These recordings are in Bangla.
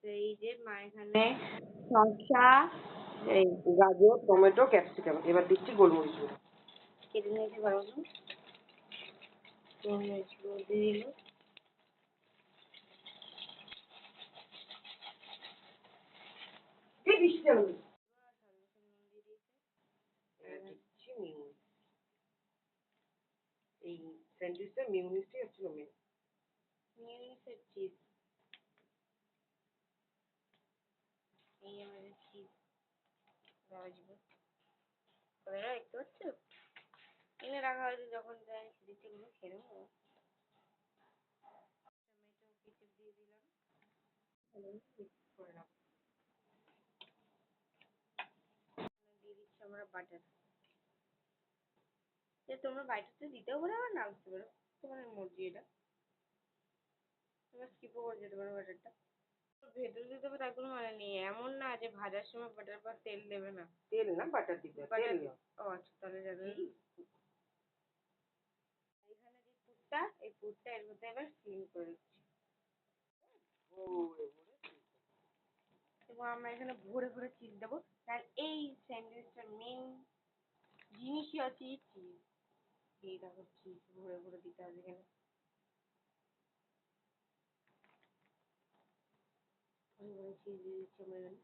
এই যে মা এখানে শসা, এই গাজর, টমেটো, ক্যাপসিকাম, এবার দিচ্ছি গোলমরিচ গুঁড়ো। কেটে নিয়েছে ভালো মতো, গোলমরিচ গুঁড়ো দিয়ে দিল। দিচ্ছি মিউনিস। এই স্যান্ডউইচটা মিউনিসটাই হচ্ছিল মেন। মিউনিসের চিজ, এই আমাদের চিজ ভাজবো। তোমরা দেখতে পাচ্ছ এনে রাখা হয়েছে, যখন যাই দিতে গুলো খেয়ে নেবো। টমেটো কেচাপ দিয়ে দিলাম, মিক্স করে রাখবো। দিয়ে দিচ্ছি আমরা বাটার। তোমরা বাটারটা দিতেও পারো আর নাও দিতে পারো, তোমাদের মর্জি এটা। তোমরা স্কিপও করে যেতে পারো বাটারটা। ভেতরে দিতে হবে তার কোনো মানে নেই, এমন না যে ভাজার সময় বাটার পর তেল দেবে না। তেল না, বাটার দিতে হবে, তেল না। ও আচ্ছা, তাহলে জানেন। এখানে যে পুরটা, এই পুরটা এর মধ্যে এবার ফিল করে দিচ্ছি। এবং আমরা এখানে ভরে ভরে চিজ দেবো, কারণ এই স্যান্ডউইচটার মেন জিনিসই হচ্ছে চিজ। এই দেখো চিজ ভরে ভরে দিতে হবে এখানে। ভরে ভরে চিজ দিয়ে দিচ্ছি আমরা এখানে।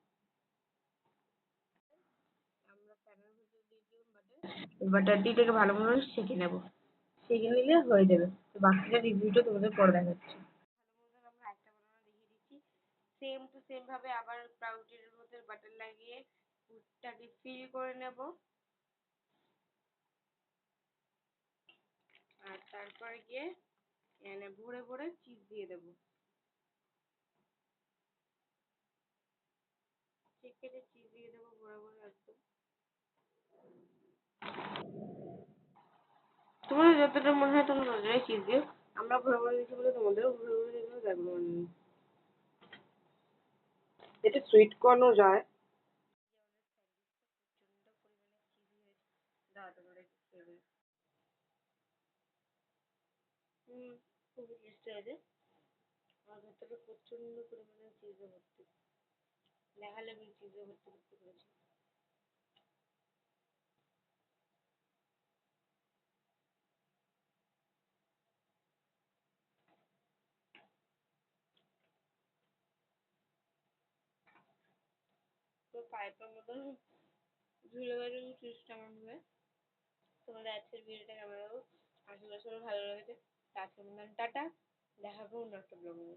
আমরা প্যানের ভিতরে দিয়ে দিলাম বাটার। বাটার দিয়ে এটাকে ভালো মতো সেঁকে নেবো, সেঁকে নিলে হয়ে যাবে। তো বাকিটা রিভিউটা তোমাদের পরে দেখাচ্ছি। ভালো মতো আমরা একটা বানানো দেখিয়ে দিচ্ছি। সেম টু সেম ভাবে আবার স্প্রাউটের মধ্যে বাটার লাগিয়ে পুরটাকে ফিল করে নেব, আর তারপরে গিয়ে এখানে ভরে ভরে চিজ দিয়ে দেবো। কেটে চিজ দিয়ে দেবো ভরে ভরে একদম। তোমাদের যতটা মনে হয় তোমরা ততটাই চিজ দিও। আমরা ভরে ভরে দিচ্ছি বলে তোমাদেরও ভরে ভরে দিতে হবে, দেখবো। এটা সুইট কর্নও যায়। খুবই টেস্টি আছে। আমার ভেতরে প্রচন্ড পরিমাণে চিজে ভর্তি, লেখালেখি চিজে ভর্তি করতে পেরেছি। তো পাইপের মতন ঝুলে গেছে চিজটা আমার মুখে। তোমাদের আজকের ভিডিওটা কেমন লাগলো? আশা করি সবার ভালো লেগেছে। আজকের মতন টাটা, দেখা করুন একটা ব্লগে।